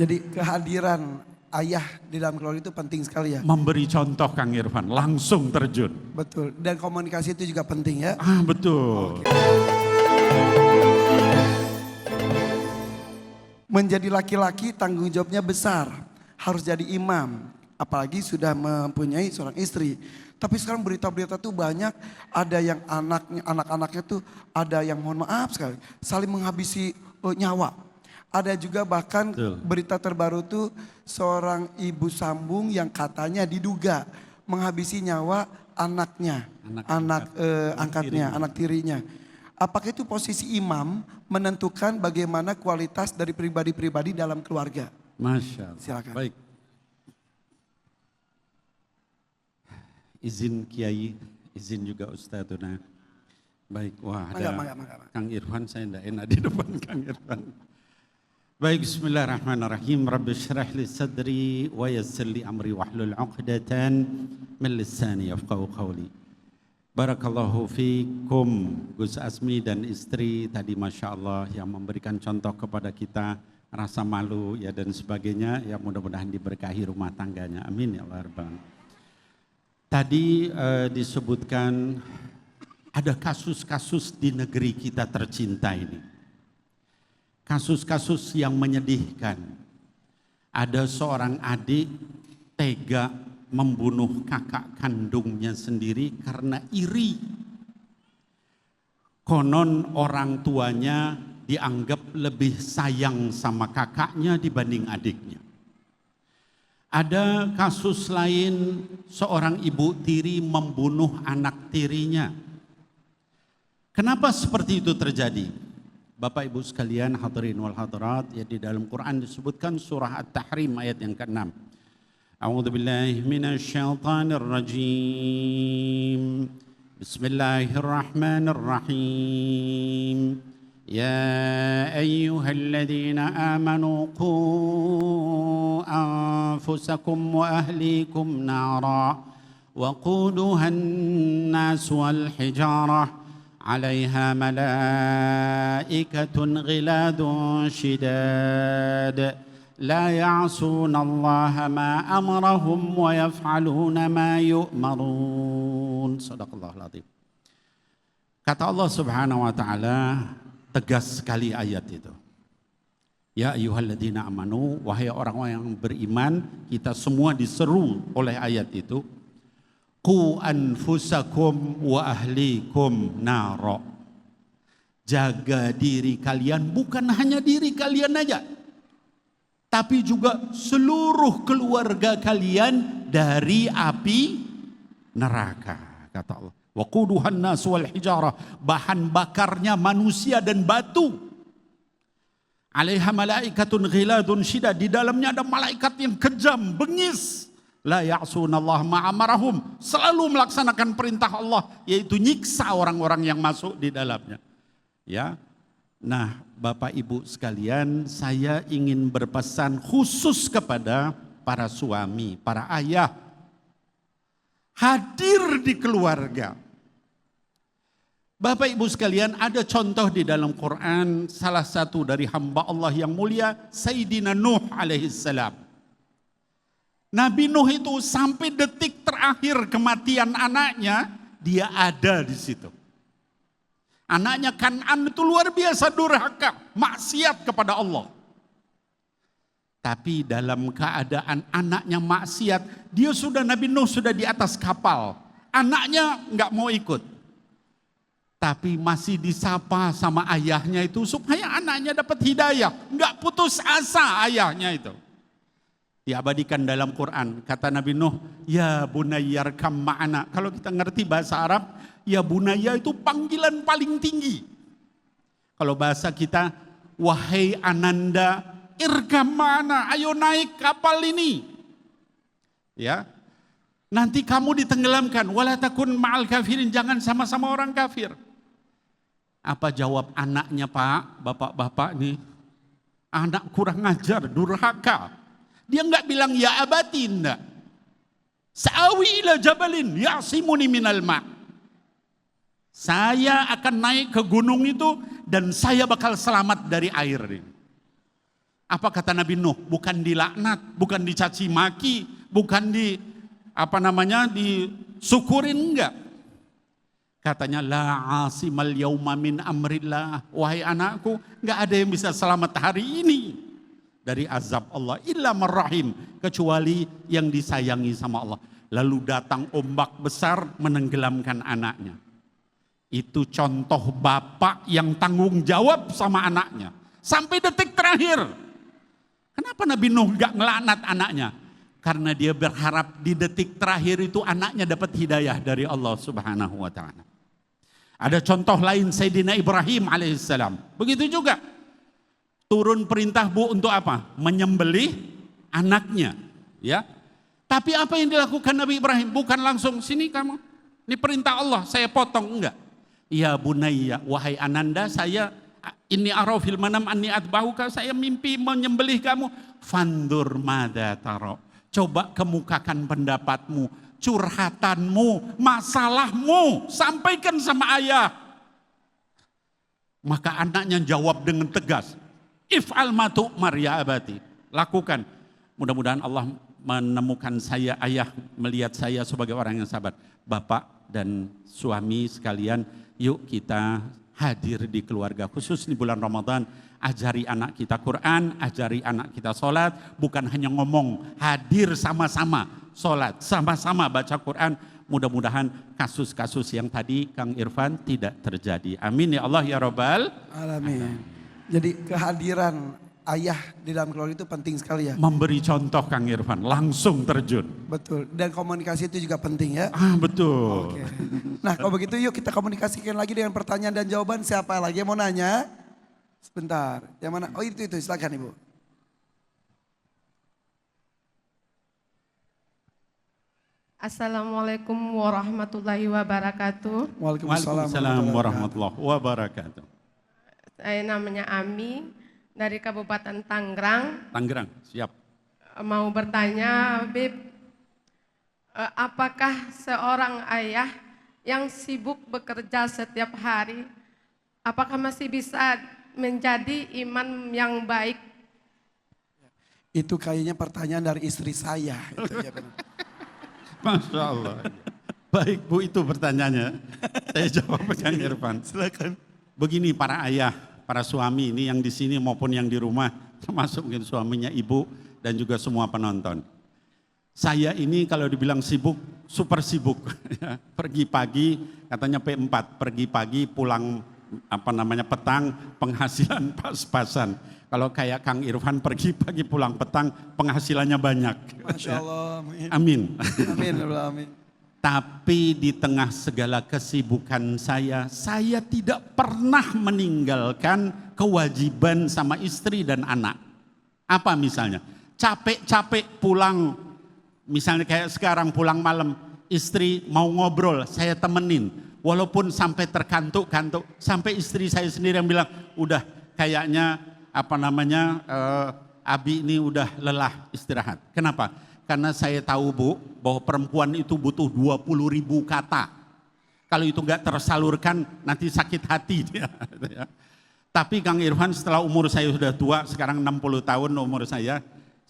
Jadi kehadiran ayah di dalam keluarga itu penting sekali ya. Memberi contoh Kang Irfan, langsung terjun. Betul, dan komunikasi itu juga penting ya. Betul. Menjadi laki-laki tanggung jawabnya besar, harus jadi imam. Apalagi sudah mempunyai seorang istri. Tapi sekarang berita-berita tuh banyak, ada yang anak-anaknya tuh ada yang mohon maaf sekali, saling menghabisi nyawa. Ada juga bahkan berita terbaru tuh seorang ibu sambung yang katanya diduga menghabisi nyawa anaknya, anak angkatnya, anak tirinya. Apakah itu posisi imam menentukan bagaimana kualitas dari pribadi-pribadi dalam keluarga? Masya Allah. Silakan. Baik. Izin Kiai, izin juga Ustadzuna. Baik, wah ada Kang Irfan, saya tidak enak di depan Kang Irfan. Baik, bismillahirrahmanirrahim. Rabbi syrah li sadri wa yassir li amri wahlul 'uqdatan min lisani yafqahu qawli. Barakallahu fikum Gus Asmi dan istri tadi Masya Allah yang memberikan contoh kepada kita, rasa malu ya dan sebagainya, ya mudah-mudahan diberkahi rumah tangganya, amin ya Allah rabbal alamin. Tadi disebutkan ada kasus-kasus di negeri kita tercinta ini. Kasus-kasus yang menyedihkan. Ada seorang adik tega membunuh kakak kandungnya sendiri karena iri. Konon orang tuanya dianggap lebih sayang sama kakaknya dibanding adiknya. Ada kasus lain, seorang ibu tiri membunuh anak tirinya. Kenapa seperti itu terjadi? Bapak Ibu sekalian, hadirin wal hadirat, ya di dalam Quran disebutkan surah At-Tahrim ayat yang ke-6. A'udzu billahi minasyaitonir rajim. Bismillahirrahmanirrahim. Ya ayyuhalladzina amanu qu anfusakum wa ahlikum nara wa quduhan nas wal hijarah عليها ملائكة غلاد شداد لا يعصون الله ما أمرهم ويفعلون ما يؤمرون. Sadaqallahu al-azim. Kata Allah Subhanahu wa taala, tegas sekali ayat itu. Ya ayyuhalladzina amanu, wahai orang-orang yang beriman, kita semua diseru oleh ayat itu. Qu anfusakum wa ahlikum naro. Jaga diri kalian, bukan hanya diri kalian aja, tapi juga seluruh keluarga kalian dari api neraka, kata Allah. Wa quduhan nas wal hijarah, bahan bakarnya manusia dan batu. Alaiha malaikatun ghiladun syidad, di dalamnya ada malaikat yang kejam, bengis. La ya'sunallaha ma amarahum, selalu melaksanakan perintah Allah, yaitu nyiksa orang-orang yang masuk di dalamnya. Ya. Nah, Bapak Ibu sekalian, saya ingin berpesan khusus kepada para suami, para ayah. Hadir di keluarga. Bapak Ibu sekalian, ada contoh di dalam Quran, salah satu dari hamba Allah yang mulia, Sayyidina Nuh alaihissalam. Nabi Nuh itu sampai detik terakhir kematian anaknya, dia ada di situ. Anaknya Kan'an itu luar biasa durhaka, maksiat kepada Allah. Tapi dalam keadaan anaknya maksiat, Nabi Nuh sudah di atas kapal. Anaknya nggak mau ikut. Tapi masih disapa sama ayahnya itu supaya anaknya dapat hidayah. Nggak putus asa ayahnya itu. Diabadikan dalam Quran, kata Nabi Nuh, ya bunayyar kam ma'ana. Kalau kita ngerti bahasa Arab, ya bunayya itu panggilan paling tinggi. Kalau bahasa kita, wahai ananda, irkam ma'ana, ayo naik kapal ini. Ya, nanti kamu ditenggelamkan, wala takun ma'al kafirin, jangan sama-sama orang kafir. Apa jawab anaknya, Pak, bapak-bapak nih? Anak kurang ajar, durhaka. Dia enggak bilang ya abati, enggak. Sa'awi ila jabalin ya'simuni minal ma'. Saya akan naik ke gunung itu dan saya bakal selamat dari air. Apa kata Nabi Nuh? Bukan dilaknat, bukan dicaci maki, bukan disyukurin, enggak. Katanya la asimal yauma min amrillah. Wahai anakku, enggak ada yang bisa selamat hari ini dari azab Allah illa marrahim, kecuali yang disayangi sama Allah. Lalu datang ombak besar menenggelamkan anaknya. Itu contoh bapak yang tanggung jawab sama anaknya sampai detik terakhir. Kenapa Nabi Nuh gak ngelaknat anaknya? Karena dia berharap di detik terakhir itu anaknya dapat hidayah dari Allah Subhanahu wa ta'ala. Ada contoh lain Sayyidina Ibrahim alaihissalam. Begitu juga. Turun perintah Bu untuk apa? Menyembelih anaknya. Ya. Tapi apa yang dilakukan Nabi Ibrahim? Bukan langsung, sini kamu. Ini perintah Allah, saya potong. Enggak. Ya bunayya, wahai ananda, saya ini arafil manam anni atba'uka, saya mimpi menyembelih kamu. Fandur mada taro. Coba kemukakan pendapatmu, curhatanmu, masalahmu, sampaikan sama ayah. Maka anaknya jawab dengan tegas, if'al ma tu'mar ya abati. Lakukan. Mudah-mudahan Allah menemukan saya, ayah melihat saya sebagai orang yang sabar. Bapak dan suami sekalian, yuk kita hadir di keluarga, khusus di bulan Ramadan. Ajari anak kita Quran, ajari anak kita sholat, bukan hanya ngomong, hadir sama-sama sholat, sama-sama baca Quran. Mudah-mudahan kasus-kasus yang tadi Kang Irfan tidak terjadi. Amin ya Allah ya Rabbal Alamin. Jadi kehadiran ayah di dalam keluarga itu penting sekali ya. Memberi contoh Kang Irfan, langsung terjun. Betul, dan komunikasi itu juga penting ya. Betul. Oke. Nah kalau begitu yuk kita komunikasikan lagi dengan pertanyaan dan jawaban. Siapa lagi yang mau nanya? Sebentar, yang mana? Oh itu silakan Ibu. Assalamualaikum warahmatullahi wabarakatuh. Waalaikumsalam warahmatullahi wabarakatuh. Saya namanya Ami dari Kabupaten Tangerang. Tangerang, siap. Mau bertanya, Bib, apakah seorang ayah yang sibuk bekerja setiap hari, apakah masih bisa menjadi imam yang baik? Itu kayaknya pertanyaan dari istri saya. Itu ya benar. Masya Allah. Baik Bu, itu pertanyaannya. Saya jawab Kang Irfan. Silakan. Begini para ayah, para suami ini yang di sini maupun yang di rumah, termasuk mungkin suaminya Ibu dan juga semua penonton. Saya ini kalau dibilang sibuk, super sibuk. Pergi pagi, katanya P4, pergi pagi pulang petang, penghasilan pas-pasan. Kalau kayak Kang Irfan pergi pagi pulang petang, penghasilannya banyak. Masya Allah. Amin. Amin. Amin. Tapi di tengah segala kesibukan saya tidak pernah meninggalkan kewajiban sama istri dan anak. Apa misalnya? Capek-capek pulang, misalnya kayak sekarang pulang malam, istri mau ngobrol, saya temenin. Walaupun sampai terkantuk-kantuk, sampai istri saya sendiri yang bilang, udah kayaknya Abi ini udah lelah istirahat. Kenapa? Karena saya tahu Bu, bahwa perempuan itu butuh 20.000 kata. Kalau itu enggak tersalurkan, nanti sakit hati dia. Tapi Kang Irfan setelah umur saya sudah tua, sekarang 60 tahun umur saya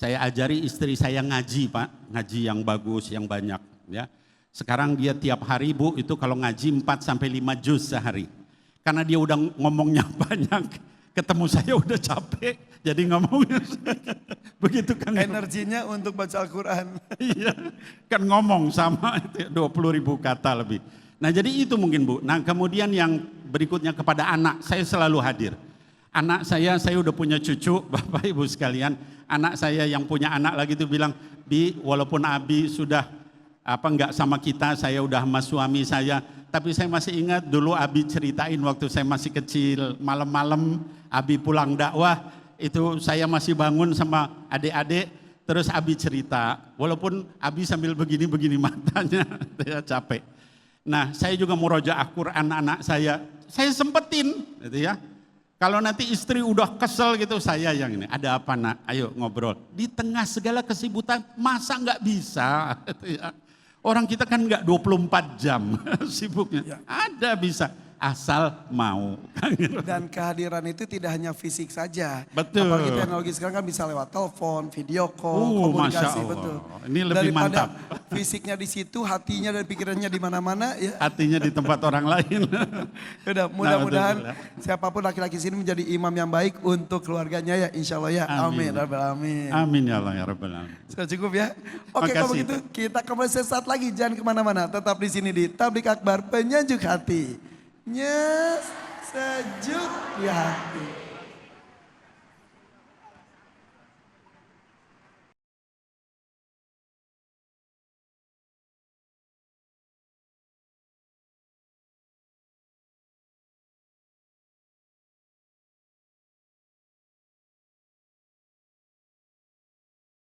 ajari istri saya ngaji Pak. Ngaji yang bagus, yang banyak. Ya. Sekarang dia tiap hari Bu, itu kalau ngaji 4-5 juz sehari. Karena dia udah ngomongnya banyak. Ketemu saya udah capek, jadi ngomongnya begitu kan. Energinya untuk baca Al-Quran. Iya, kan ngomong sama 20.000 kata lebih. Nah jadi itu mungkin Bu. Nah kemudian yang berikutnya kepada anak, saya selalu hadir. Anak saya udah punya cucu, Bapak Ibu sekalian. Anak saya yang punya anak lagi itu bilang, Bi walaupun Abi sudah enggak sama kita, saya udah sama suami saya. Tapi saya masih ingat dulu Abi ceritain waktu saya masih kecil, malam-malam Abi pulang dakwah, itu saya masih bangun sama adik-adik, terus Abi cerita, walaupun Abi sambil begini-begini matanya, ya capek. Nah saya juga murojaah Quran anak saya sempetin gitu ya. Kalau nanti istri udah kesel gitu, saya yang ini, ada apa nak, ayo ngobrol. Di tengah segala kesibukan, masa nggak bisa gitu ya. Orang kita kan enggak 24 jam sibuknya. Ya. Ada bisa. asal mau. Dan kehadiran itu tidak hanya fisik saja. Betul. Apalagi teknologi sekarang kan bisa lewat telepon, video call, Masya komunikasi, Allah. betul. Ini lebih Daripada mantap. fisiknya di situ, hatinya dan pikirannya di mana-mana ya. Hatinya di tempat orang lain. Udah, mudah-mudahan betul. siapapun laki-laki sini menjadi imam yang baik untuk keluarganya ya, insya Allah ya. Amin. Amin. Rabbal alamin. Amin ya Allah ya Rabbal Alamin. Sudah cukup ya. Oke, kalau Makasih. begitu kita kembali sesaat lagi, jangan kemana-mana. Tetap di sini di Tablik Akbar Penyejuk Hati. Sejuk di hati.